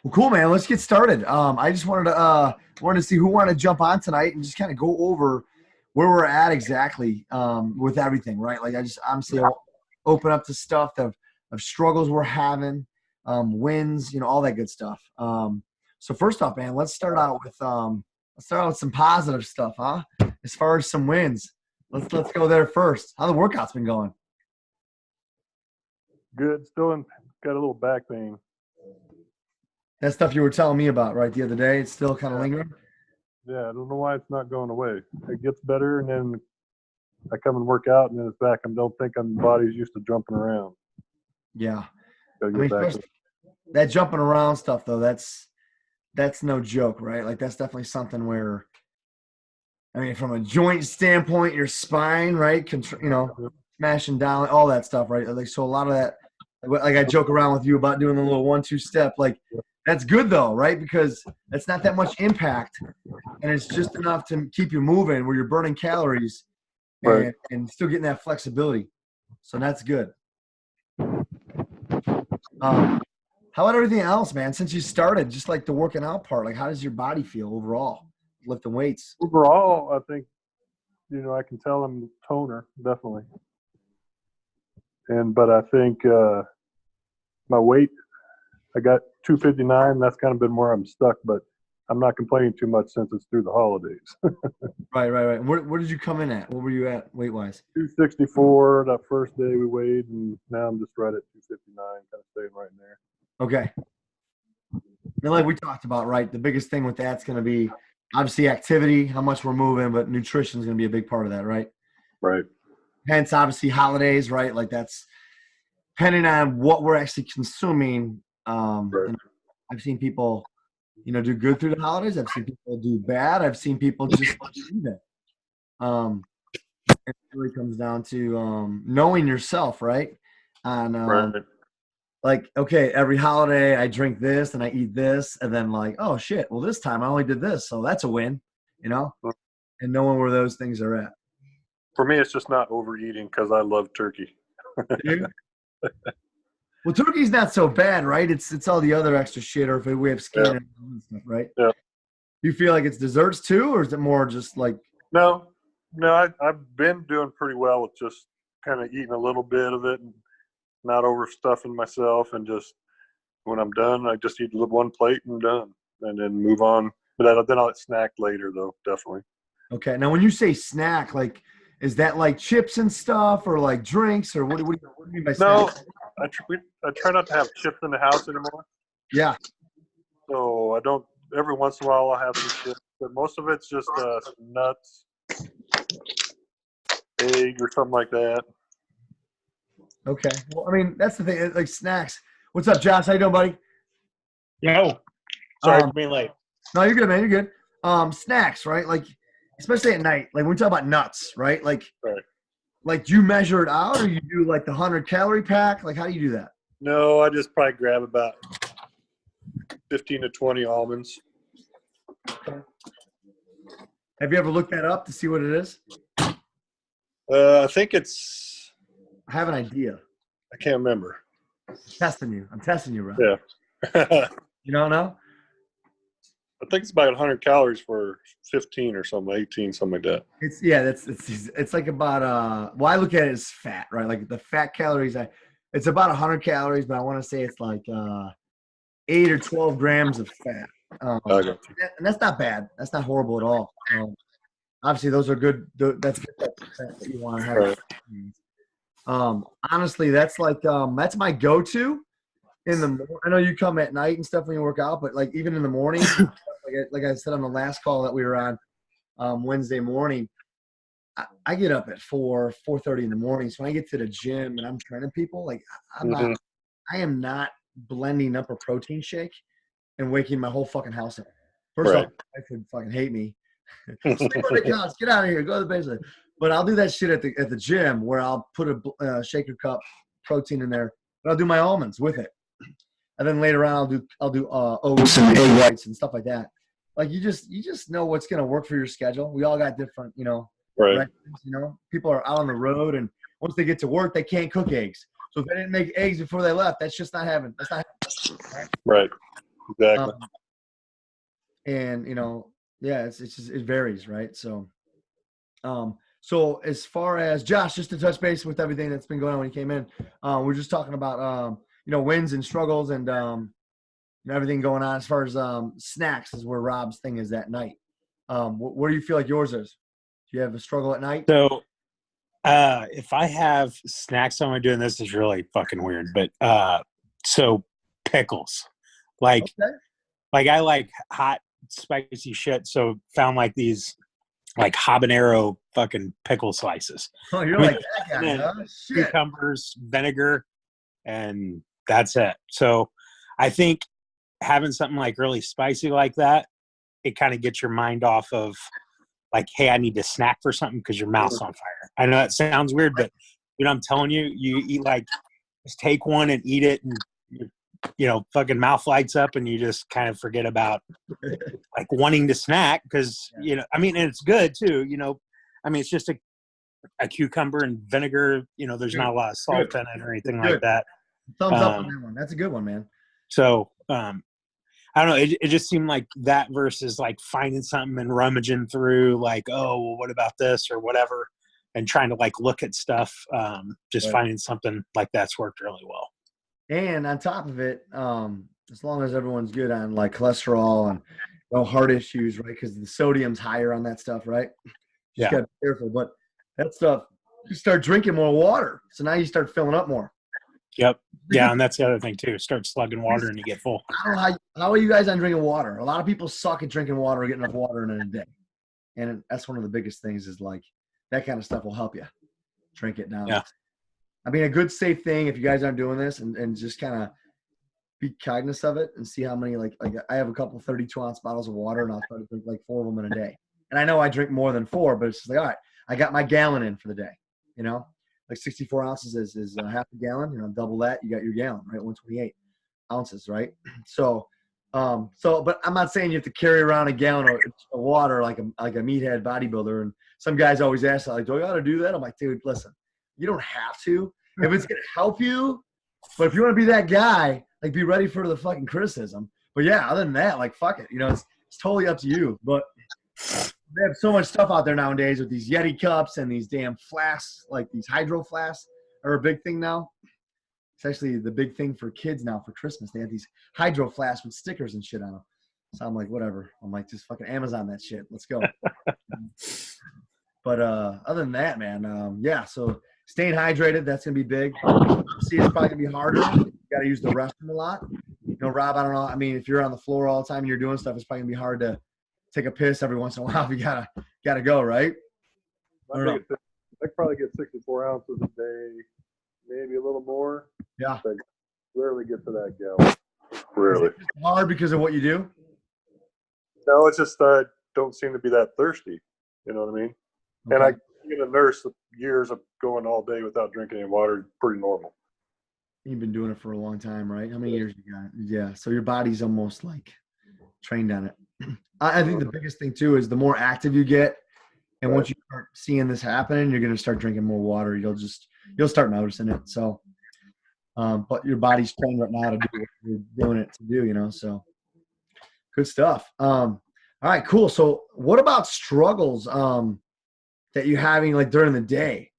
Well, cool, man. Let's get started. I just wanted to see who wanted to jump on tonight and just kind of go over where we're at exactly with everything, right? Like I'll open up to stuff of struggles we're having, wins, all that good stuff. So first off, man, let's start out with some positive stuff, huh? As far as some wins, let's go there first. How the workout's been going? Good. Got a little back pain. That stuff you were telling me about, right, the other day, it's still kind of lingering? Yeah, I don't know why it's not going away. It gets better, and then I come and work out, and then it's back. I don't think my body's used to jumping around. Yeah. Gotta get back to it. That jumping around stuff, though, that's no joke, right? Like, that's definitely something where, from a joint standpoint, your spine, right, smashing down, all that stuff, right? Like, so a lot of that, like I joke around with you about doing the little 1-2 step, like, that's good though, right? Because it's not that much impact, and it's just enough to keep you moving where you're burning calories and still getting that flexibility. So that's good. How about everything else, man? Since you started, just like the working out part, like how does your body feel overall, lifting weights? Overall, I think, I can tell I'm toner, definitely. But I think my weight, I got 259. That's kind of been where I'm stuck, but I'm not complaining too much since it's through the holidays. Right. Where did you come in at? What were you at weight-wise? 264 that first day we weighed, and now I'm just right at 259, kind of staying right in there. Okay. And like we talked about, right, the biggest thing with that's going to be obviously activity, how much we're moving, but nutrition is going to be a big part of that, right? Right. Hence, obviously, holidays, right? Like that's depending on what we're actually consuming. Right. I've seen people, do good through the holidays. I've seen people do bad. I've seen people just leave it. It really comes down to knowing yourself, right? Right. Like, okay, every holiday I drink this and I eat this, and then like, oh shit, well this time I only did this, so that's a win, and knowing where those things are at. For me, it's just not overeating because I love turkey. Well, turkey's not so bad, right? It's all the other extra shit, or if we have skin and stuff, right? Yeah. You feel like it's desserts too, or is it more just like? No, I've been doing pretty well with just kind of eating a little bit of it and not overstuffing myself, and just when I'm done, I just eat one plate and done, and then move on. But then I'll snack later, though, definitely. Okay. Now, when you say snack, like, is that like chips and stuff, or like drinks, or what do you mean by snack? No, I try not to have chips in the house anymore. Yeah. So I don't. Every once in a while, I'll have some chips, but most of it's just nuts, egg, or something like that. Okay. Well, that's the thing. Like snacks. What's up, Josh? How you doing, buddy? Yo. Sorry for being late. No, you're good, man. You're good. Snacks, right? Like, especially at night. Like, when we talk about nuts, right? Like, right. Like, do you measure it out, or you do like the 100-calorie pack? Like, how do you do that? No, I just probably grab about 15 to 20 almonds. Okay. Have you ever looked that up to see what it is? I think it's. I have an idea. I can't remember. I'm testing you, bro. Yeah. You don't know? I think it's about 100 calories for 15 or something, 18, something like that. It's like about well, I look at it as fat, right? Like the fat calories, it's about 100 calories, but I want to say it's like 8 or 12 grams of fat. And that's not bad. That's not horrible at all. Obviously, those are good. That's good fat that you want to have. Right. Honestly, that's like that's my go-to in the morning. I know you come at night and stuff when you work out, but like even in the morning, like I said on the last call that we were on Wednesday morning, I get up at 4:30 in the morning. So when I get to the gym and I'm training people, like I am not blending up a protein shake and waking my whole fucking house up. First off, I could fucking hate me. Sleep on the couch, get out of here, go to the basement. But I'll do that shit at the gym where I'll put a shaker cup protein in there, but I'll do my almonds with it. And then later on, I'll do oats and egg whites and stuff like that. Like you just know what's gonna work for your schedule. We all got different, right. People are out on the road, and once they get to work, they can't cook eggs. So if they didn't make eggs before they left, that's just not happening. That's not happening. Right. Exactly. And yeah, it's just it varies, right? So as far as Josh, just to touch base with everything that's been going on when you came in, we're just talking about wins and struggles and everything going on as far as snacks is where Rob's thing is at night. Where do you feel like yours is? Do you have a struggle at night? So if I have snacks on my doing this is really fucking weird, but so pickles. Like I like hot spicy shit, so found like these like habanero fucking pickle slices. Oh, you're like that guy, huh? Shit. Cucumbers, vinegar, and that's it. So I think having something like really spicy like that, it kind of gets your mind off of like, hey, I need to snack for something because your mouth's on fire. I know that sounds weird, but I'm telling you, you eat like, just take one and eat it, and fucking mouth lights up, and you just kind of forget about like wanting to snack because I mean, and it's good too. I mean, it's just a cucumber and vinegar. There's not a lot of salt in it or anything like that. Thumbs up on that one. That's a good one, man. So I don't know. It just seemed like that versus like finding something and rummaging through like, oh, well, what about this or whatever, and trying to like look at stuff. Finding something like that's worked really well. And on top of it, as long as everyone's good on like cholesterol and no heart issues, right? Because the sodium's higher on that stuff, right? Just gotta be careful. But that stuff, you start drinking more water, so now you start filling up more. Yep. Yeah, and that's the other thing too. Start slugging water and you get full. I don't know how are you guys on drinking water? A lot of people suck at drinking water or getting enough water in a day. And that's one of the biggest things is like that kind of stuff will help you. Drink it down. Yeah. I mean, a good safe thing if you guys aren't doing this and just kind of be cognizant of it and see how many like I have a couple 32-ounce bottles of water and I'll try to drink like 4 of them in a day. And I know I drink more than 4, but it's just like, all right, I got my gallon in for the day, Like 64 ounces is half a gallon. Double that, you got your gallon, right? 128 ounces, right? So, but I'm not saying you have to carry around a gallon of water like a meathead bodybuilder. And some guys always ask, like, do I got to do that? I'm like, dude, listen, you don't have to. If it's gonna help you, but if you want to be that guy, like, be ready for the fucking criticism. But yeah, other than that, like, fuck it. It's totally up to you. But they have so much stuff out there nowadays with these Yeti cups and these damn flasks, like these hydro flasks are a big thing now. It's actually the big thing for kids now for Christmas. They have these hydro flasks with stickers and shit on them. So I'm like, whatever. I'm like, just fucking Amazon that shit. Let's go. But other than that, man, so staying hydrated, that's going to be big. See, it's probably going to be harder. You got to use the restroom a lot. Rob, I don't know. I mean, if you're on the floor all the time and you're doing stuff, it's probably going to be hard to take a piss every once in a while. You gotta go, right? I probably get 64 ounces a day, maybe a little more. Yeah. I rarely get to that gallon. Rarely. Is it hard because of what you do? No, it's just I don't seem to be that thirsty. You know what I mean? Okay. And being a nurse, years of going all day without drinking any water is pretty normal. You've been doing it for a long time, right? How many years you got? Yeah. So your body's almost like trained on it. I think the biggest thing too is the more active you get, and once you start seeing this happening, you're gonna start drinking more water. You'll start noticing it. So, but your body's trained right now to do what you're doing it to do. So good stuff. All right, cool. So what about struggles that you're having like during the day?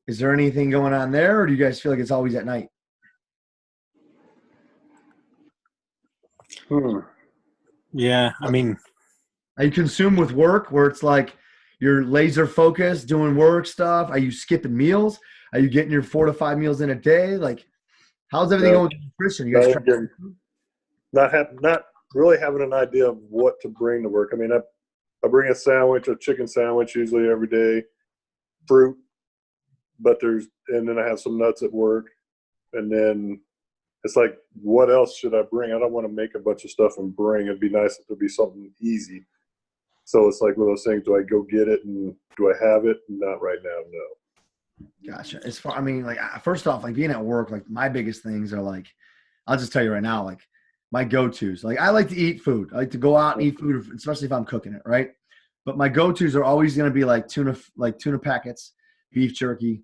Is there anything going on there, or do you guys feel like it's always at night? Yeah, I mean, are you consumed with work where it's like you're laser focused doing work stuff? Are you skipping meals? Are you getting your 4 to 5 meals in a day? Like, how's everything going with nutrition? You guys not really having an idea of what to bring to work. I mean, I bring a chicken sandwich usually every day, fruit, and then I have some nuts at work, and then it's like, what else should I bring? I don't want to make a bunch of stuff and bring. It'd be nice if there'd be something easy. So it's like one of those things, do I go get it and do I have it? Not right now, no. Gotcha. First off, like being at work, like my biggest things are like, I'll just tell you right now, like my go-tos. Like I like to eat food. I like to go out and eat food, especially if I'm cooking it, right? But my go-tos are always going to be like tuna packets, beef jerky,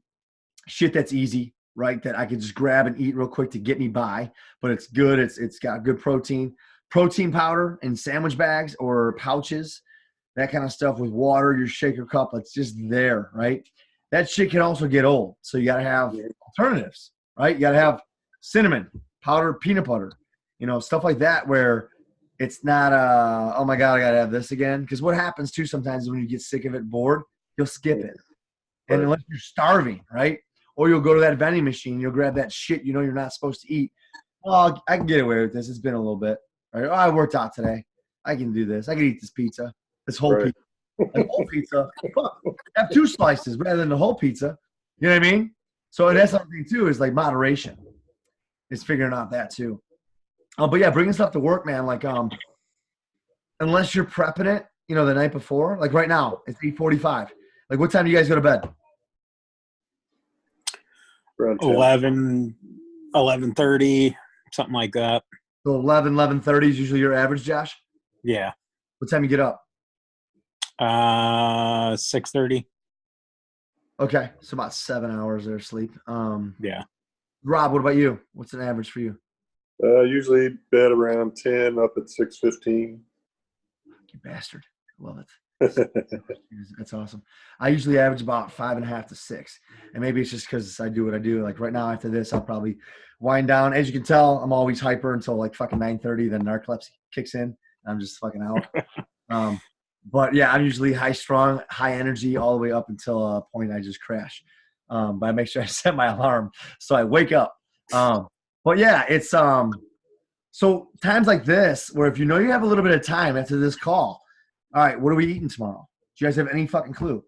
shit that's easy, right? That I can just grab and eat real quick to get me by, but it's good. It's got good protein. protein powder in sandwich bags or pouches, that kind of stuff with water, your shaker cup, it's just there, right? That shit can also get old. So you got to have alternatives, right? You got to have cinnamon, powdered peanut butter, stuff like that where it's not, oh my God, I got to have this again. Because what happens too sometimes when you get sick of it, bored, you'll skip it. And unless you're starving, right? Or you'll go to that vending machine, you'll grab that shit you're not supposed to eat. Well, I can get away with this. It's been a little bit. Right? Oh, I worked out today. I can do this. I can eat this pizza, this whole pizza. Like whole pizza. Fuck, have 2 slices rather than the whole pizza. You know what I mean? So that's something too is like moderation. Is figuring out that too. But yeah, bringing stuff to work, man. Like unless you're prepping it, the night before. Like right now, it's 8:45. Like what time do you guys go to bed? 11:30, something like that. So 11:30 is usually your average, Josh? Yeah. What time you get up? 6:30. Okay, so about 7 hours of sleep. Yeah. Rob, what about you? What's an average for you? Usually bed around 10, up at 6:15. You bastard. I love it. That's awesome. I usually average about 5.5 to 6. And maybe it's just because I do what I do. Like right now after this, I'll probably wind down. As you can tell, I'm always hyper until like fucking 9:30. Then narcolepsy kicks in. I'm just fucking out. But yeah, I'm usually high strung, high energy all the way up until a point I just crash. But I make sure I set my alarm so I wake up. But yeah, it's so times like this where if you have a little bit of time after this call, all right, what are we eating tomorrow? Do you guys have any fucking clue?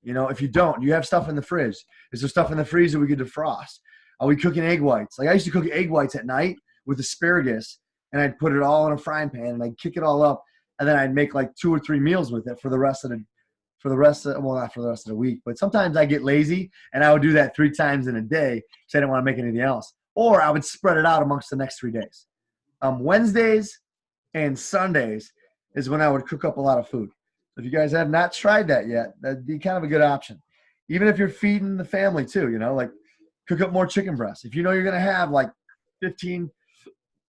If you don't, do you have stuff in the fridge? Is there stuff in the freezer we could defrost? Are we cooking egg whites? Like I used to cook egg whites at night with asparagus, and I'd put it all in a frying pan, and I'd kick it all up, and then I'd make like 2 or 3 meals with it for the rest of the week. But sometimes I get lazy, and I would do that 3 times in a day because I didn't want to make anything else. Or I would spread it out amongst the next 3 days. Wednesdays and Sundays is when I would cook up a lot of food. If you guys have not tried that yet, that'd be kind of a good option. Even if you're feeding the family too, like cook up more chicken breasts. If you're going to have like 15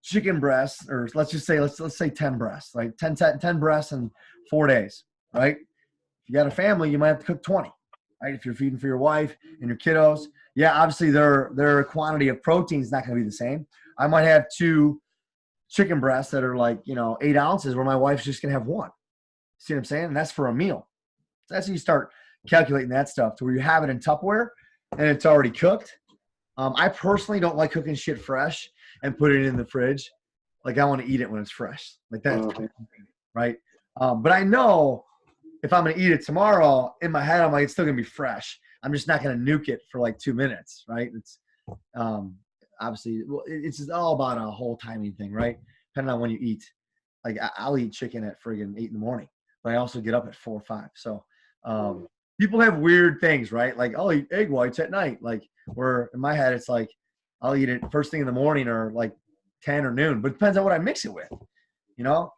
chicken breasts, or let's say 10 breasts, like 10 breasts in 4 days, right? If you got a family, you might have to cook 20, right? If you're feeding for your wife and your kiddos. Yeah, obviously their quantity of protein is not going to be the same. I might have 2 chicken breasts that are like, 8 ounces where my wife's just going to have 1. See what I'm saying? And that's for a meal. So that's when you start calculating that stuff to where you have it in Tupperware and it's already cooked. I personally don't like cooking shit fresh and putting it in the fridge. Like I want to eat it when it's fresh. Like that's right. But I know if I'm going to eat it tomorrow, in my head, I'm like, it's still going to be fresh. I'm just not going to nuke it for like 2 minutes, right? It's obviously, it's all about a whole timing thing, right? Depending on when you eat. Like I'll eat chicken at friggin' 8 in the morning, but I also get up at 4 or 5. So people have weird things, right? Like I'll eat egg whites at night. Like where in my head, it's like I'll eat it first thing in the morning or like 10 or noon, but it depends on what I mix it with.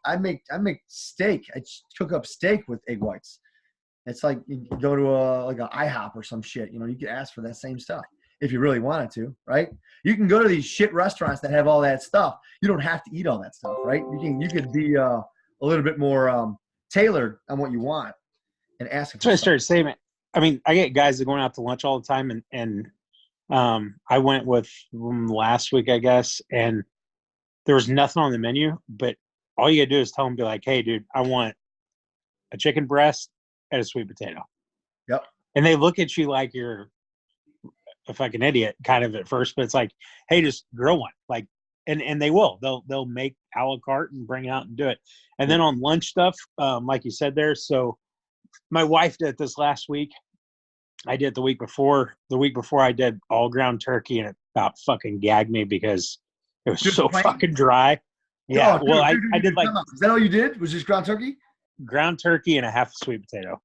I make steak. I cook up steak with egg whites. It's like you go to a IHOP or some shit. You can ask for that same stuff if you really wanted to, right? You can go to these shit restaurants that have all that stuff. You don't have to eat all that stuff, right? You could be a little bit more tailored on what you want and ask. That's what I started saying. I mean, I get guys that are going out to lunch all the time, and I went with them last week, I guess, and there was nothing on the menu, but all you gotta do is tell them, be like, hey, dude, I want a chicken breast and a sweet potato. Yep. And they look at you like you're a fucking idiot kind of at first, but it's like, hey, just grill one. Like, and they will. They'll make a la carte and bring it out and do it. And then on lunch stuff, like you said there, so my wife did this last week. I did the week before. The week before I did all ground turkey, and it about fucking gagged me because it was just so fucking dry. Yeah, well, I did like. Is that all you did? Was just ground turkey? Ground turkey and a half a sweet potato.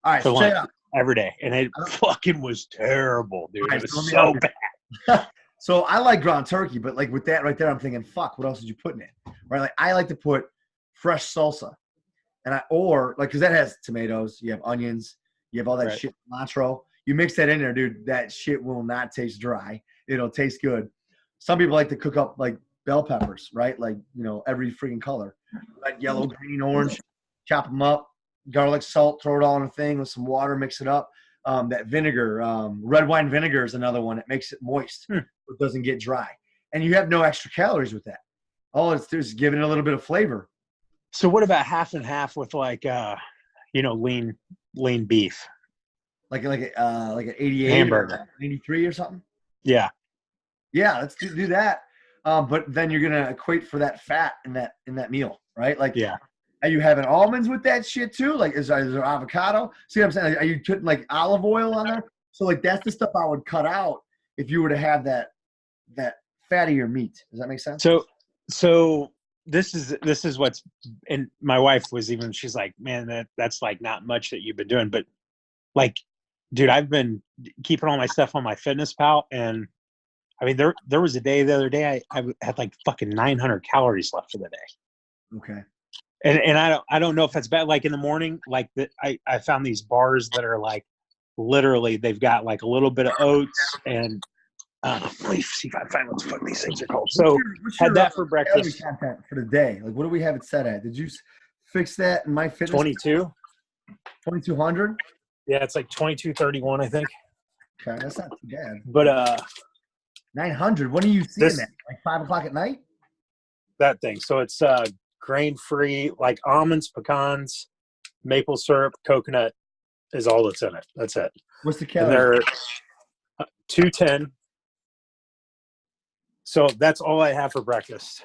All right, so check it out. Every day, and it fucking was terrible, dude. It was so bad. So I like ground turkey, but like with that right there, I'm thinking, fuck, what else did you put in it? Right? Like I like to put fresh salsa, and because that has tomatoes, you have onions, you have all that shit, cilantro. You mix that in there, dude. That shit will not taste dry. It'll taste good. Some people like to cook up like bell peppers, right? Like, every freaking color, red, yellow, green, orange. Chop them up, garlic, salt, throw it all in a thing with some water, mix it up. That vinegar, red wine vinegar is another one. It makes it moist. So it doesn't get dry. And you have no extra calories with that. All it's doing is giving it a little bit of flavor. So what about half and half with like lean beef? Like an 88 hamburger, or 93 or something? Yeah. Yeah, let's do that. But then you're gonna equate for that fat in that meal, right? Like, yeah. Are you having almonds with that shit too? Like, is there avocado? See what I'm saying? Are you putting like olive oil on there? So like that's the stuff I would cut out if you were to have that fattier meat. Does that make sense? So this is what's, and my wife was even, she's like, man, that's like not much that you've been doing, but like, dude, I've been keeping all my stuff on my MyFitnessPal, and I mean, there was a day the other day I had like fucking 900 calories left for the day. Okay. And I don't know if that's bad. Like in the morning, like I found these bars that are like literally they've got like a little bit of oats and let me see if I find what the fuck these things are called. So had that for breakfast. Content for the day. Like, what do we have it set at? Did you fix that in MyFitness? 2200. Yeah, it's like 2231, I think. Okay, that's not too bad. But 900. When are you seeing that? Like 5 o'clock at night? That thing. So it's grain-free, like almonds, pecans, maple syrup, coconut is all that's in it. That's it. What's the And calories? they're 210. So that's all I have for breakfast,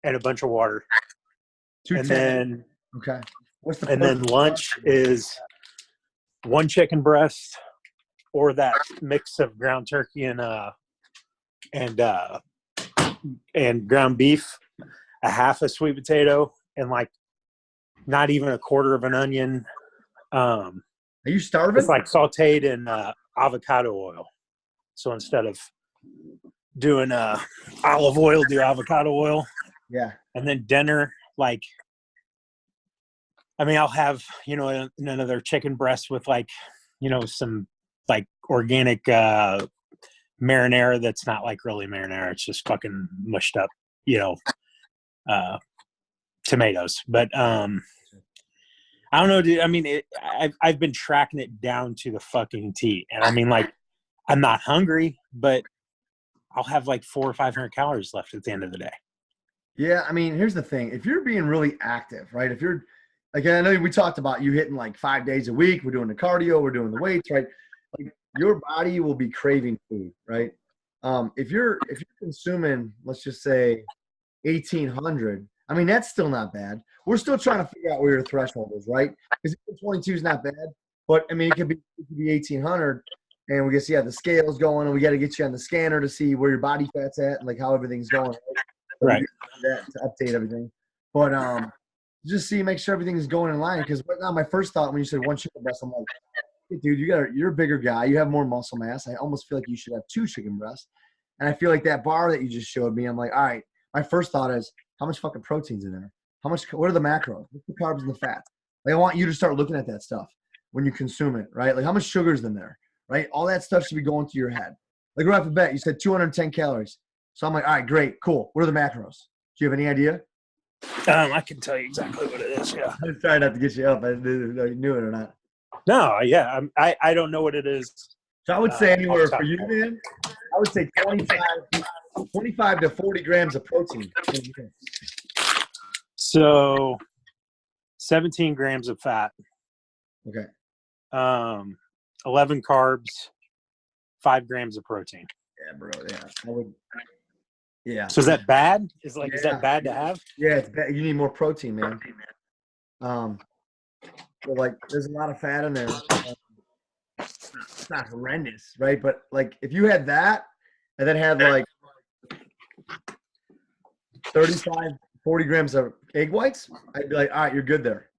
and a bunch of water. 210. And then okay. What's the? And then lunch is 1 chicken breast, or that mix of ground turkey and ground beef, a half a sweet potato, and like not even a quarter of an onion. Are you starving? It's like sauteed in avocado oil. So instead of doing olive oil, do avocado oil. Yeah. And then dinner, like, I mean, I'll have, another chicken breast with like, some like organic marinara that's not like really marinara. It's just fucking mushed up, tomatoes. But I don't know, dude. I mean, I've been tracking it down to the fucking T. And I mean, like, I'm not hungry, but I'll have like 400 or 500 calories left at the end of the day. Yeah, I mean, here's the thing. If you're being really active, right? If you're, like, I know we talked about you hitting like 5 days a week. We're doing the cardio. We're doing the weights, right? Like, your body will be craving food, right? If you're consuming, let's just say 1,800, I mean, that's still not bad. We're still trying to figure out where your threshold is, right? Because 22 is not bad, but I mean, it could be 1,800, and we can see how the scale's going, and we got to get you on the scanner to see where your body fat's at and like how everything's going. Right. That to update everything, but just make sure everything's going in line. Because right now, my first thought when you said 1 chicken breast, I'm like, hey, dude, you're a bigger guy. You have more muscle mass. I almost feel like you should have 2 chicken breasts. And I feel like that bar that you just showed me, I'm like, all right. My first thought is, how much fucking protein's in there? What are the macros? What's the carbs and the fats? Like, I want you to start looking at that stuff when you consume it, right? Like, how much sugar's in there, right? All that stuff should be going to your head. Like, right off the bat, you said 210 calories. So I'm like, all right, great, cool. What are the macros? Do you have any idea? I can tell you exactly what it is. Yeah. I'm trying not to get you up. I didn't know you knew it or not. No, yeah, I don't know what it is. So I would say anywhere for you, man. I would say 25 to 40 grams of protein. So 17 grams of fat. Okay. 11 carbs, 5 grams of protein. Yeah, bro. Yeah. I would. Yeah. So is that bad? Is that bad to have? Yeah, it's bad. You need more protein, man. So like, there's a lot of fat in there. It's not horrendous, right? But like, if you had that and then had like 35, 40 grams of egg whites, I'd be like, all right, you're good there.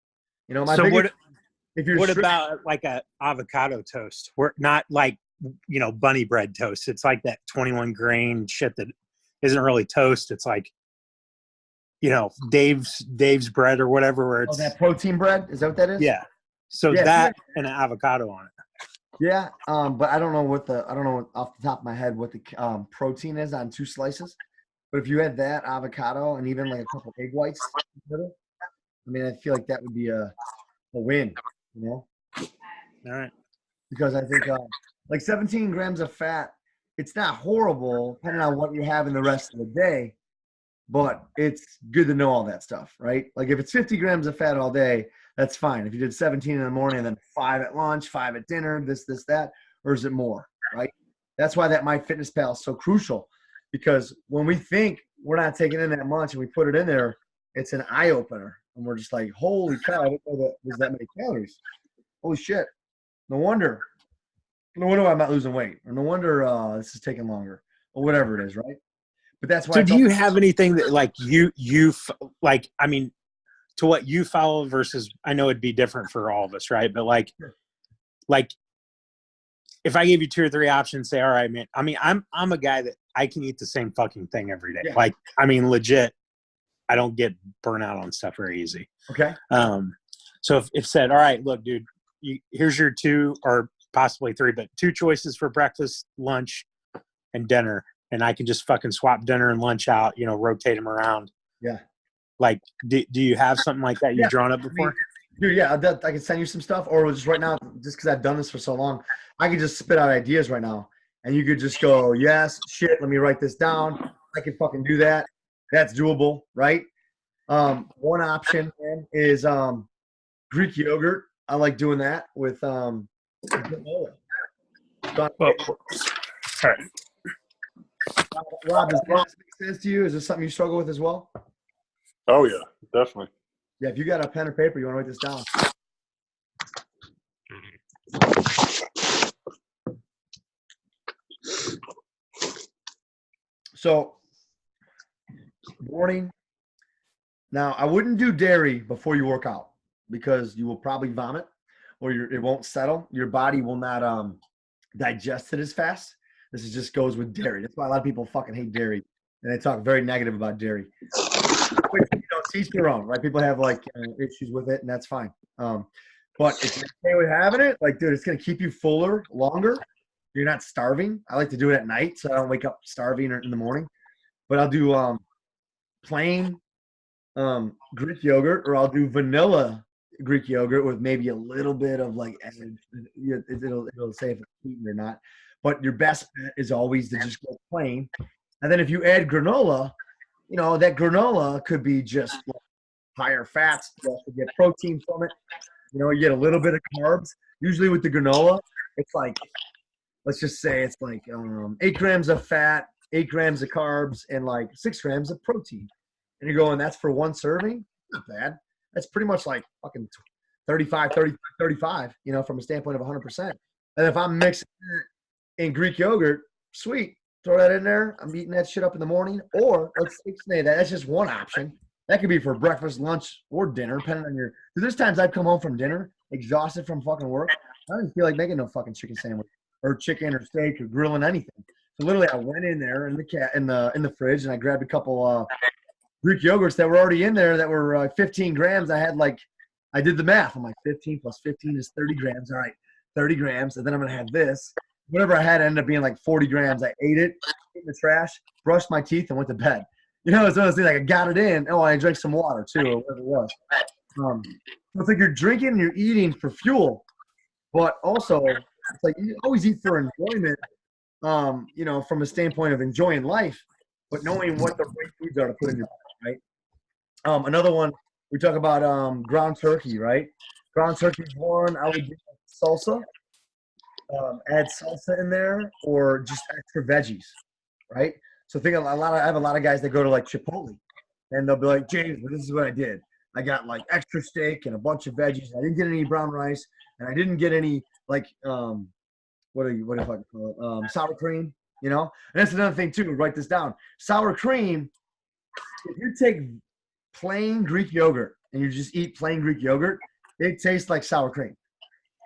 What about like a avocado toast? We're not like, bunny bread toast. It's like that 21 grain shit that isn't really toast. It's like, Dave's bread or whatever. Where it's that protein bread. Is that what that is? Yeah. So that and an avocado on it. Yeah. But I don't know off the top of my head what the protein is on 2 slices. But if you had that avocado and even like a couple egg whites, I mean, I feel like that would be a win, you know? All right. Because I think like 17 grams of fat, it's not horrible depending on what you have in the rest of the day, but it's good to know all that stuff, right? Like if it's 50 grams of fat all day, that's fine. If you did 17 in the morning and then 5 at lunch, 5 at dinner, this, that, or is it more, right? That's why that MyFitnessPal is so crucial, because when we think we're not taking in that much and we put it in there, it's an eye opener. And we're just like, holy cow, I didn't know that there's that many calories. Holy shit. No wonder I'm not losing weight, or no wonder this is taking longer, or whatever it is, right? But that's why. So do you have anything that like you like, I mean, to what you follow versus, I know it'd be different for all of us, right? But like if I gave you 2 or 3 options, say, all right, man, I mean, I'm a guy that I can eat the same fucking thing every day. Yeah. Like, I mean, legit, I don't get burnout on stuff very easy. Okay. So if said, all right, look, dude, here's your 2 or possibly 3, but 2 choices for breakfast, lunch, and dinner. And I can just fucking swap dinner and lunch out, you know, rotate them around. Yeah. Like, do you have something like that you've drawn up before? Dude, yeah, I can send you some stuff, or just right now, just because I've done this for so long, I could just spit out ideas right now, and you could just go, yes, shit, let me write this down. I can fucking do that. That's doable, right? One option, man, is Greek yogurt. I like doing that with granola. All right. Rob, does that make sense to you? Is this something you struggle with as well? Oh yeah, definitely. Yeah, if you got a pen or paper, you want to write this down. So, morning. Now, I wouldn't do dairy before you work out, because you will probably vomit, or it won't settle. Your body will not digest it as fast. This just goes with dairy. That's why a lot of people fucking hate dairy, and they talk very negative about dairy. Teach their own, right? People have like issues with it, and that's fine. But if you're okay with having it, like, dude, it's gonna keep you fuller longer. You're not starving. I like to do it at night, so I don't wake up starving or in the morning. But I'll do plain Greek yogurt, or I'll do vanilla Greek yogurt with maybe a little bit of like added. It'll say if it's sweetened or not. But your best bet is always to just go plain. And then if you add granola, you know, that granola could be just like higher fats. You also get protein from it. You know, you get a little bit of carbs. Usually with the granola, it's like, let's just say it's like 8 grams of fat, 8 grams of carbs, and like 6 grams of protein. And you're going, that's for one serving? Not bad. That's pretty much like fucking 35, you know, from a standpoint of 100%. And if I'm mixing it in Greek yogurt, sweet. Throw that in there. I'm eating that shit up in the morning. Or let's say that's just one option. That could be for breakfast, lunch, or dinner, depending on your. Because there's times I've come home from dinner exhausted from fucking work. I don't even feel like making no fucking chicken sandwich or chicken or steak or grilling anything. So literally, I went in there in the fridge and I grabbed a couple Greek yogurts that were already in there that were 15 grams. I did the math. I'm like, 15 plus 15 is 30 grams. All right, 30 grams, and then I'm gonna have this. Whatever I had ended up being like 40 grams. I ate it in the trash, brushed my teeth, and went to bed. You know, it's one of those things, like I got it in. Oh, I drank some water too, or whatever it was. So it's like you're drinking and you're eating for fuel, but also it's like you always eat for enjoyment, you know, from a standpoint of enjoying life, but knowing what the right foods are to put in your body, right? Another one, we talk about ground turkey, right? Ground turkey is one. I would do salsa. Add salsa in there, or just extra veggies, right? So I have a lot of guys that go to like Chipotle, and they'll be like, James, this is what I did. I got like extra steak and a bunch of veggies. I didn't get any brown rice, and I didn't get any like what do you call it? Sour cream, you know. And that's another thing too. Write this down. Sour cream. If you take plain Greek yogurt and you just eat plain Greek yogurt, it tastes like sour cream.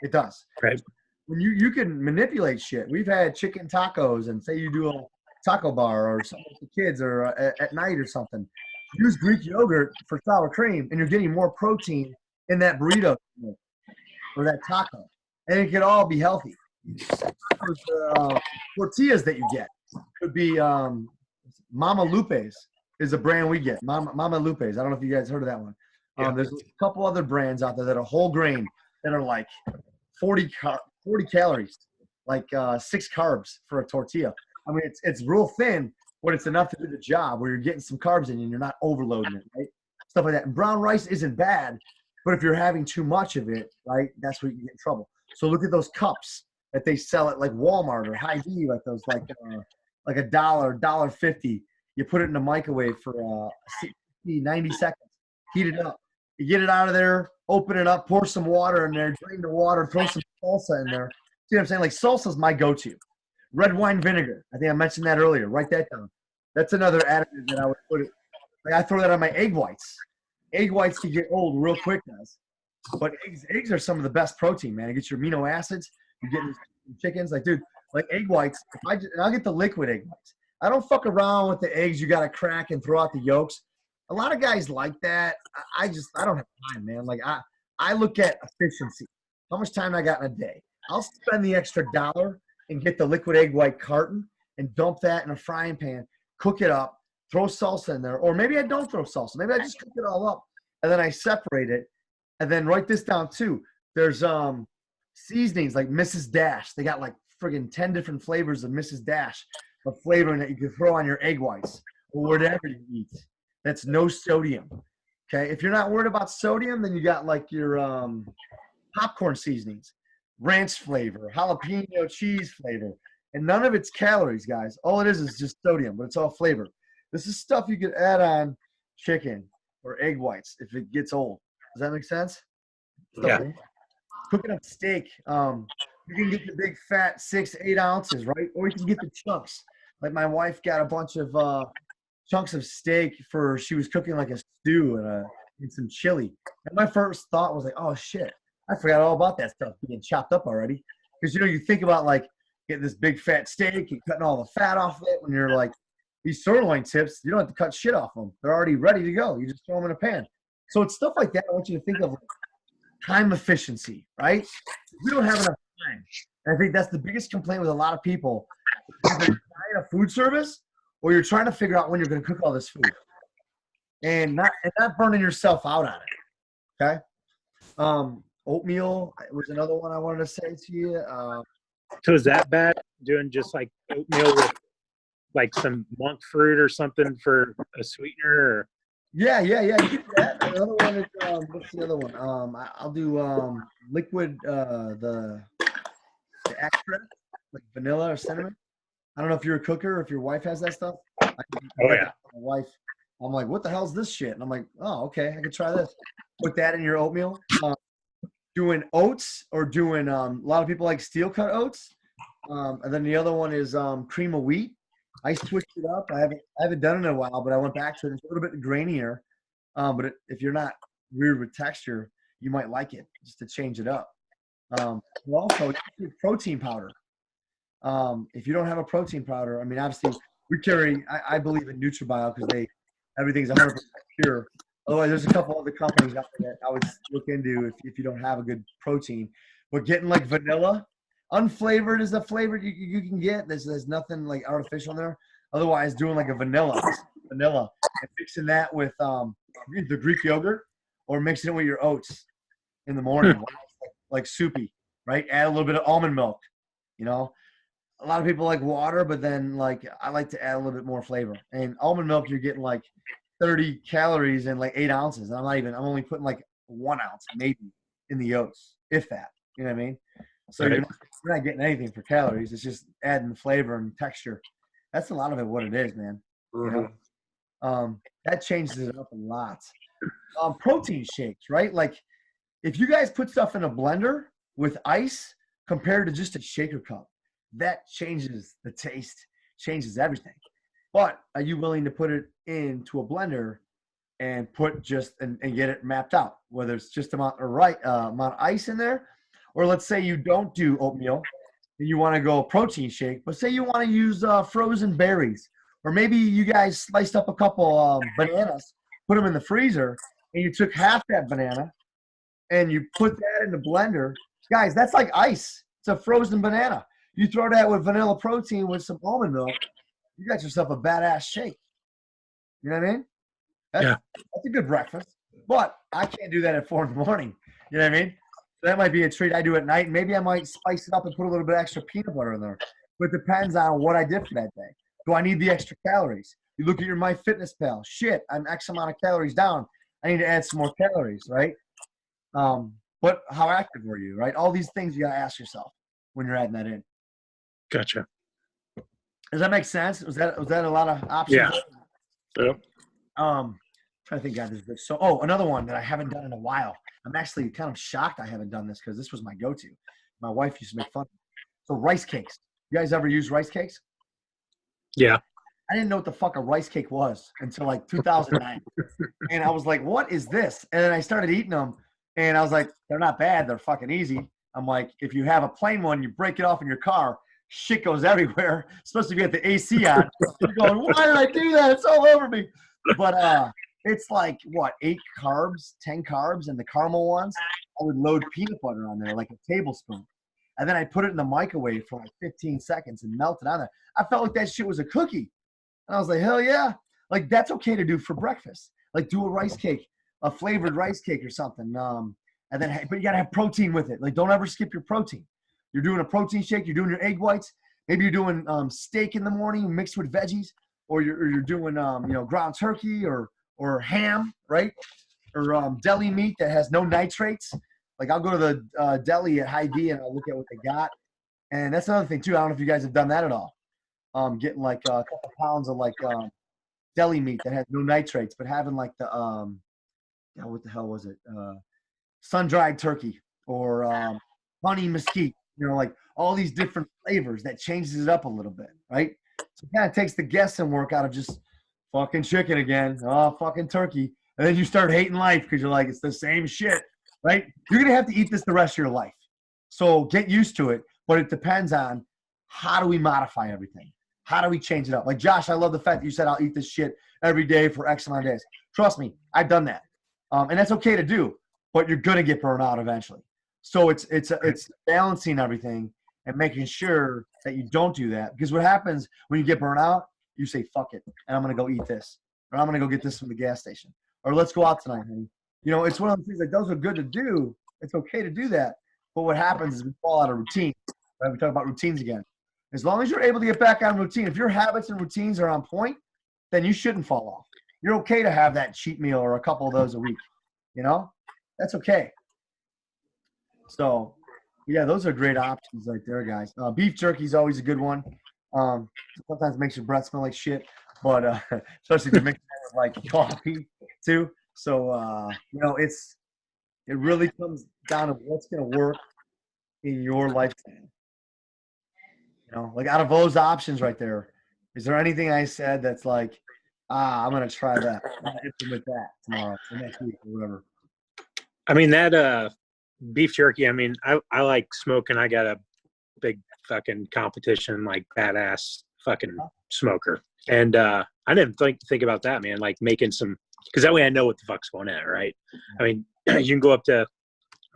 It does. Right. When you can manipulate shit. We've had chicken tacos, and say you do a taco bar or something with the kids, or at night or something. Use Greek yogurt for sour cream, and you're getting more protein in that burrito or that taco, and it could all be healthy. Those tortillas that you get could be Mama Lupe's is a brand we get. Mama Lupe's. I don't know if you guys heard of that one. Yeah. There's a couple other brands out there that are whole grain that are like 40 calories, like 6 carbs for a tortilla. I mean, it's real thin, but it's enough to do the job where you're getting some carbs in and you're not overloading it, right? Stuff like that. And brown rice isn't bad, but if you're having too much of it, right, that's where you get in trouble. So look at those cups that they sell at like Walmart or Hy-Vee, like those like $1, $1.50. You put it in the microwave for 60, 90 seconds. Heat it up. You get it out of there, open it up, pour some water in there, drain the water, throw some salsa in there. See what I'm saying? Like salsa's my go-to. Red wine vinegar. I think I mentioned that earlier. Write that down. That's another additive that I would put it. Like I throw that on my egg whites. Egg whites can get old real quick, guys. But eggs are some of the best protein, man. It gets your amino acids. You get chickens. Like, dude, like egg whites. I'll get the liquid egg whites. I don't fuck around with the eggs you got to crack and throw out the yolks. A lot of guys like that. I don't have time, man. Like I look at efficiency. How much time I got in a day? I'll spend the extra $1 and get the liquid egg white carton and dump that in a frying pan, cook it up, throw salsa in there. Or maybe I don't throw salsa. Maybe I just cook it all up and then I separate it. And then write this down too. There's seasonings like Mrs. Dash. They got like friggin' 10 different flavors of Mrs. Dash of flavoring that you can throw on your egg whites or whatever you eat. That's no sodium. Okay. If you're not worried about sodium, then you got like your popcorn seasonings, ranch flavor, jalapeno cheese flavor, and none of it's calories, guys. All it is just sodium, but it's all flavor. This is stuff you could add on chicken or egg whites if it gets old. Does that make sense? Yeah. Cooking up steak. You can get the big fat 6-8 ounces, right? Or you can get the chunks. Like my wife got a bunch of chunks of steak she was cooking like a stew and some chili. And my first thought was like, oh shit, I forgot all about that stuff being chopped up already. Because you think about like getting this big fat steak and cutting all the fat off it when you're like these sirloin tips, you don't have to cut shit off them. They're already ready to go. You just throw them in a pan. So it's stuff like that. I want you to think of like time efficiency, right? We don't have enough time. And I think that's the biggest complaint with a lot of people. Either you're buying a food service or you're trying to figure out when you're going to cook all this food and not burning yourself out on it. Okay. Oatmeal was another one I wanted to say to you. So is that bad? Doing just like oatmeal with like some monk fruit or something for a sweetener? Or? Yeah. You can do that. Another one is what's the other one? I'll do liquid the extract like vanilla or cinnamon. I don't know if you're a cooker or if your wife has that stuff. Oh yeah. My wife. I'm like, what the hell's this shit? And I'm like, oh, okay, I could try this. Put that in your oatmeal. Doing oats or doing a lot of people like steel cut oats. And then the other one is cream of wheat. I switched it up. I haven't done it in a while, but I went back to it. It's a little bit grainier. But if you're not weird with texture, you might like it just to change it up. Also, protein powder. If you don't have a protein powder, I mean, obviously we carry. I believe in NutriBio because everything's 100% pure. Otherwise, there's a couple other companies out there that I would look into if you don't have a good protein. But getting like vanilla, unflavored is the flavor you can get. There's nothing like artificial in there. Otherwise, doing like a vanilla, and mixing that with the Greek yogurt or mixing it with your oats in the morning, like soupy, right? Add a little bit of almond milk. A lot of people like water, but then like I like to add a little bit more flavor. And almond milk, you're getting like 30 calories and like 8 ounces. I'm only putting like 1 ounce maybe in the oats, if that. You know what I mean? So Right. you're not getting anything for calories. It's just adding flavor and texture. That's a lot of it. What it is, man. That changes it up a lot. Protein shakes, right? Like if you guys put stuff in a blender with ice compared to just a shaker cup, that changes the taste, changes everything. But are you willing to put it into a blender and put and get it mapped out, whether it's just amount of ice in there, or let's say you don't do oatmeal and you want to go protein shake, but say you want to use frozen berries, or maybe you guys sliced up a couple bananas, put them in the freezer, and you took half that banana and you put that in the blender. Guys, that's like ice. It's a frozen banana. You throw that with vanilla protein with some almond milk, you got yourself a badass shake. You know what I mean? Yeah. That's a good breakfast. But I can't do that at 4 in the morning. You know what I mean? So that might be a treat I do at night. Maybe I might spice it up and put a little bit extra peanut butter in there. But it depends on what I did for that day. Do I need the extra calories? You look at your MyFitnessPal. Shit, I'm X amount of calories down. I need to add some more calories, right? But how active were you, right? All these things you got to ask yourself when you're adding that in. Gotcha. Does that make sense? Was that a lot of options? Yeah. Yep. Trying to think, God, this is good. So, another one that I haven't done in a while. I'm actually kind of shocked I haven't done this because this was my go-to. My wife used to make fun of me. So rice cakes. You guys ever use rice cakes? Yeah. I didn't know what the fuck a rice cake was until like 2009. And I was like, what is this? And then I started eating them and I was like, they're not bad. They're fucking easy. I'm like, if you have a plain one, you break it off in your car, shit goes everywhere, especially if you have the AC on. You're going, why did I do that? It's all over me. But it's like, what, 8 carbs, 10 carbs, and the caramel ones, I would load peanut butter on there like a tablespoon. And then I put it in the microwave for like 15 seconds and melt it on there. I felt like that shit was a cookie. And I was like, hell yeah. Like, that's okay to do for breakfast. Like, do a rice cake, a flavored rice cake or something. And then, but you got to have protein with it. Like, don't ever skip your protein. You're doing a protein shake. You're doing your egg whites. Maybe you're doing steak in the morning mixed with veggies. Or you're doing, ground turkey or ham, right? Or deli meat that has no nitrates. Like, I'll go to the deli at Hy-Vee and I'll look at what they got. And that's another thing, too. I don't know if you guys have done that at all. Getting like a couple pounds of like deli meat that has no nitrates, but having like the what the hell was it? Sun-dried turkey or honey mesquite. Like all these different flavors that changes it up a little bit, right? So it kind of takes the guessing work out of just fucking chicken again. Oh, fucking turkey. And then you start hating life because you're like, it's the same shit, right? You're going to have to eat this the rest of your life. So get used to it, but it depends on how do we modify everything? How do we change it up? Like, Josh, I love the fact that you said I'll eat this shit every day for X amount of days. Trust me, I've done that. And that's okay to do, but you're going to get burned out eventually. So it's balancing everything and making sure that you don't do that. Because what happens when you get burnt out, you say, fuck it, and I'm going to go eat this. Or I'm going to go get this from the gas station. Or let's go out tonight, honey. It's one of those things like those are good to do. It's okay to do that. But what happens is we fall out of routine. Right? We talk about routines again. As long as you're able to get back on routine, if your habits and routines are on point, then you shouldn't fall off. You're okay to have that cheat meal or a couple of those a week. That's okay. So, yeah, those are great options right there, guys. Beef jerky is always a good one. Sometimes it makes your breath smell like shit, but especially if you mix it with like coffee too. So, it really comes down to what's going to work in your lifestyle. Like out of those options right there, is there anything I said that's like, I'm going to try that. I'm going to implement that tomorrow or next week or whatever. I mean, that beef jerky, I mean, I like smoking. I got a big fucking competition, like badass fucking smoker. And I didn't think about that, man, like making some, because that way I know what the fuck's going on, right? I mean, you can go up to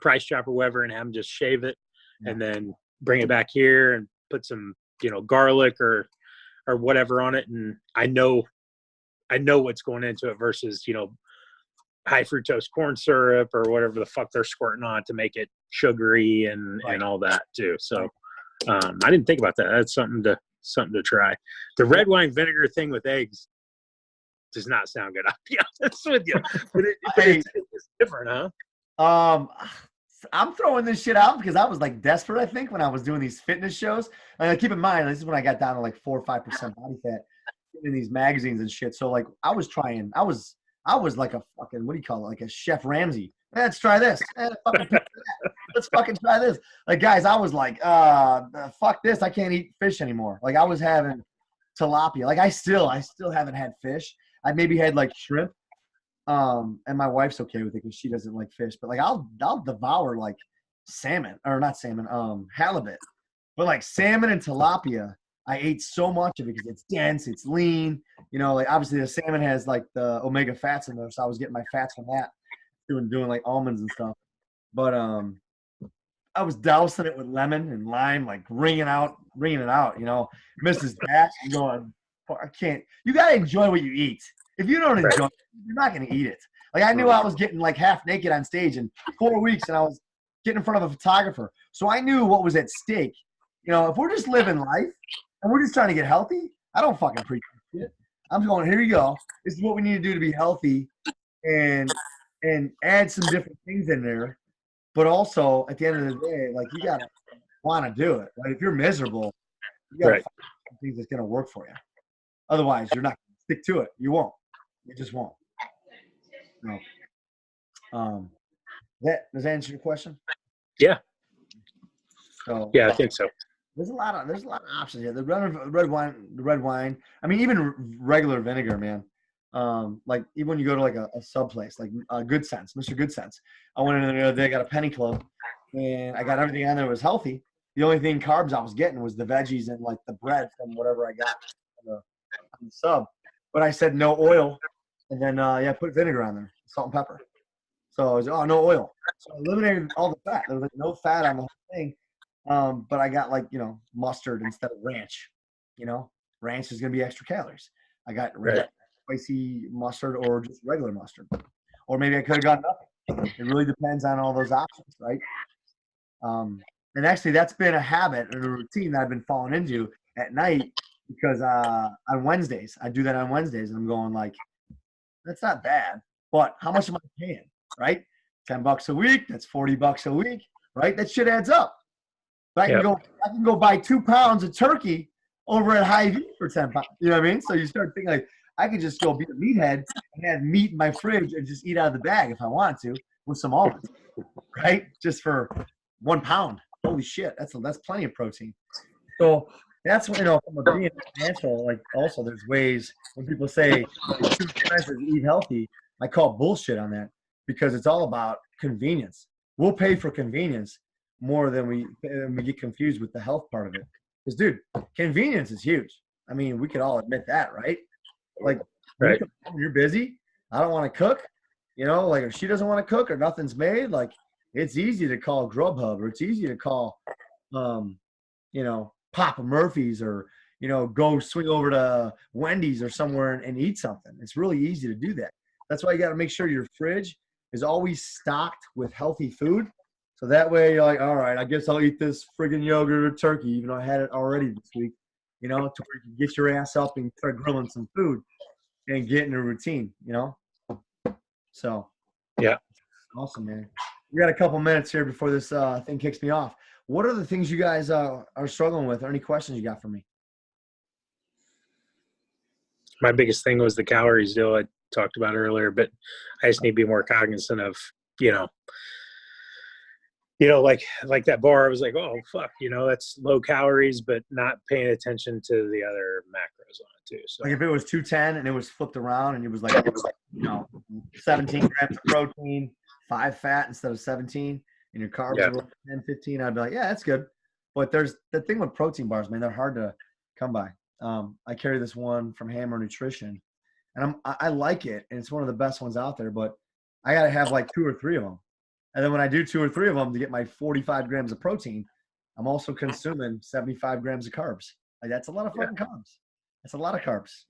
Price Chopper or whatever and have them just shave it and then bring it back here and put some, garlic or whatever on it. And I know what's going into it versus, high fructose corn syrup or whatever the fuck they're squirting on to make it sugary and all that too. So I didn't think about that. That's something to try. The red wine vinegar thing with eggs does not sound good. I'll be honest with you. But it's different, huh? I'm throwing this shit out because I was like desperate, I think, when I was doing these fitness shows. And keep in mind, this is when I got down to like 4 or 5% body fat in these magazines and shit. So like I was like a fucking, what do you call it? Like a Chef Ramsay. Let's try this. Let's fucking try this. Like, guys, I was like, fuck this. I can't eat fish anymore. Like I was having tilapia. Like I still haven't had fish. I maybe had like shrimp. And my wife's okay with it because she doesn't like fish, but like I'll devour like salmon or not salmon, halibut, but like salmon and tilapia, I ate so much of it because it's dense, it's lean, like obviously the salmon has like the omega fats in there. So I was getting my fats from that doing like almonds and stuff. But, I was dousing it with lemon and lime, like wringing it out, Mrs. Batch going, I can't. You gotta enjoy what you eat. If you don't enjoy it, you're not gonna eat it. Like I knew I was getting like half naked on stage in 4 weeks, and I was getting in front of a photographer. So I knew what was at stake. You know, if we're just living life and we're just trying to get healthy, I don't fucking preach shit. I'm going, here you go. This is what we need to do to be healthy, and add some different things in there. But also, at the end of the day, like you gotta want to do it. Like if you're miserable, you gotta find things that's gonna work for you. Otherwise, you're not gonna stick to it. You won't. You just won't. No. Does that answer your question? Yeah. So Yeah, I think so. there's a lot of options here. The red wine. I mean, even regular vinegar, man. Like even when you go to like a sub place, like Good Sense, Mr. Good Sense. I went in there the other day, got a penny club, and I got everything on there that was healthy. The only thing carbs I was getting was the veggies and like the bread from whatever I got on the sub. But I said no oil, and then put vinegar on there, salt and pepper. So I was no oil. So I eliminated all the fat. There was like no fat on the whole thing. But I got like mustard instead of ranch. Ranch is gonna be extra calories. I got spicy mustard or just regular mustard, or maybe I could have got nothing. It really depends on all those options, right? And actually, that's been a habit and a routine that I've been falling into at night because on Wednesdays, I do that on Wednesdays, and I'm going like, that's not bad, but how much am I paying, right? $10 a week, that's $40 a week, right? That shit adds up. But I can go buy 2 pounds of turkey over at Hy-Vee for 10 pounds. You know what I mean? So you start thinking like, I could just go be a meathead and have meat in my fridge and just eat out of the bag if I wanted to with some almonds, right? Just for 1 pound. Holy shit, that's plenty of protein. So that's when from being natural. Like also, there's ways when people say it's too expensive to eat healthy. I call bullshit on that because it's all about convenience. We'll pay for convenience more than we get confused with the health part of it. Because dude, convenience is huge. I mean, we could all admit that, right? Like, you're busy. I don't want to cook. Like if she doesn't want to cook or nothing's made, like it's easy to call Grubhub or it's easy to call, Papa Murphy's or, go swing over to Wendy's or somewhere and eat something. It's really easy to do that. That's why you got to make sure your fridge is always stocked with healthy food. So that way you're like, all right, I guess I'll eat this friggin' yogurt or turkey, even though I had it already this week, to where you can get your ass up and start grilling some food and get in a routine, So. Yeah. Awesome, man. We got a couple minutes here before this thing kicks me off. What are the things you guys are struggling with or any questions you got for me? My biggest thing was the calories deal I talked about earlier, but I just need to be more cognizant of, like that bar, I was like, oh, fuck, that's low calories, but not paying attention to the other macros on it too. So like if it was 210 and it was flipped around and it was like 17 grams of protein, 5 fat instead of 17, and your carbs were 10, 15, I'd be like, yeah, that's good. But there's the thing with protein bars, man, they're hard to come by. I carry this one from Hammer Nutrition, and I like it, and it's one of the best ones out there, but I got to have like 2 or 3 of them. And then when I do 2 or 3 of them to get my 45 grams of protein, I'm also consuming 75 grams of carbs. Like that's a lot of fucking carbs. That's a lot of carbs,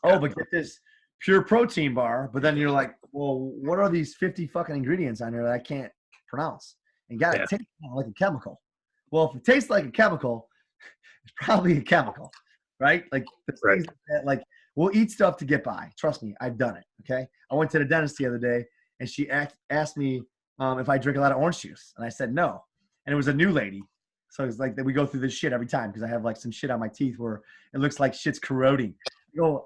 Oh, but get this pure protein bar. But then you're like, well, what are these 50 fucking ingredients on there that I can't pronounce? And got it taste like a chemical. Well, if it tastes like a chemical, it's probably a chemical, right? Like the things that, like we'll eat stuff to get by. Trust me, I've done it. Okay, I went to the dentist the other day, and she asked me if I drink a lot of orange juice, and I said no. And it was a new lady, so it's like that we go through this shit every time because I have like some shit on my teeth where it looks like shit's corroding.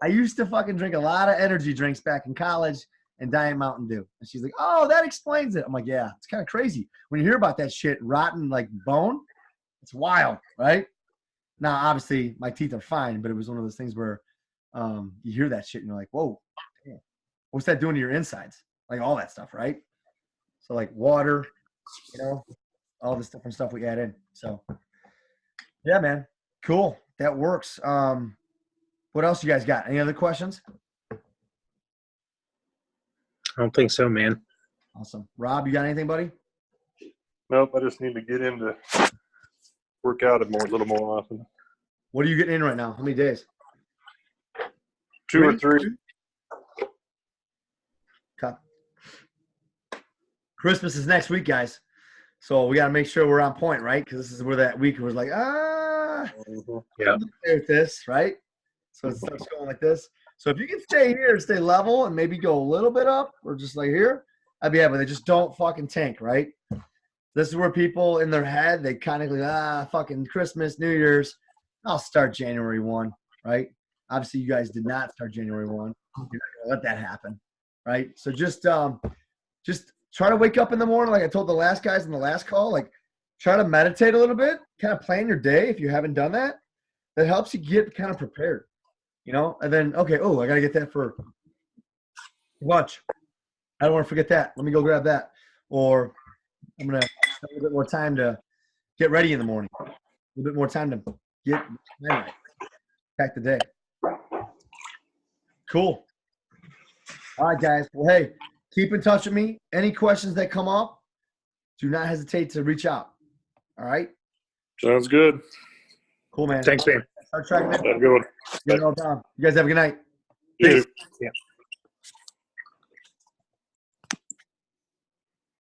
I used to fucking drink a lot of energy drinks back in college and Diet Mountain Dew. And she's like, oh, that explains it. I'm like, yeah, it's kind of crazy. When you hear about that shit rotten like bone, it's wild, right? Now, obviously, my teeth are fine, but it was one of those things where you hear that shit and you're like, whoa, damn. What's that doing to your insides? Like all that stuff, right? So like water, all this different stuff we add in. So yeah, man, cool. That works. What else you guys got? Any other questions? I don't think so, man. Awesome. Rob, you got anything, buddy? Nope. I just need to get into work out a little more often. What are you getting in right now? How many days? 2 or 3. Okay. Christmas is next week, guys. So we got to make sure we're on point, right? Because this is where that week was like, Yeah. with this, right? So it starts going like this. So if you can stay here, stay level, and maybe go a little bit up, or just like here, I'd be happy. They just don't fucking tank, right? This is where people in their head, they kind of like, fucking Christmas, New Year's. I'll start January 1, right? Obviously, you guys did not start January 1. You're not gonna let that happen, right? So just try to wake up in the morning, like I told the last guys in the last call, like try to meditate a little bit, kind of plan your day if you haven't done that. That helps you get kind of prepared, and then, okay, I got to get that for lunch. I don't want to forget that. Let me go grab that. Or I'm going to have a little bit more time to get ready in the morning. A little bit more time to get right. Back the day. Cool. All right, guys. Well, hey, keep in touch with me. Any questions that come up, do not hesitate to reach out. All right? Sounds good. Cool, man. Thanks, man. Start tracking it. Have a good one. Get it all down. You guys have a good night. You Peace. too. Yeah.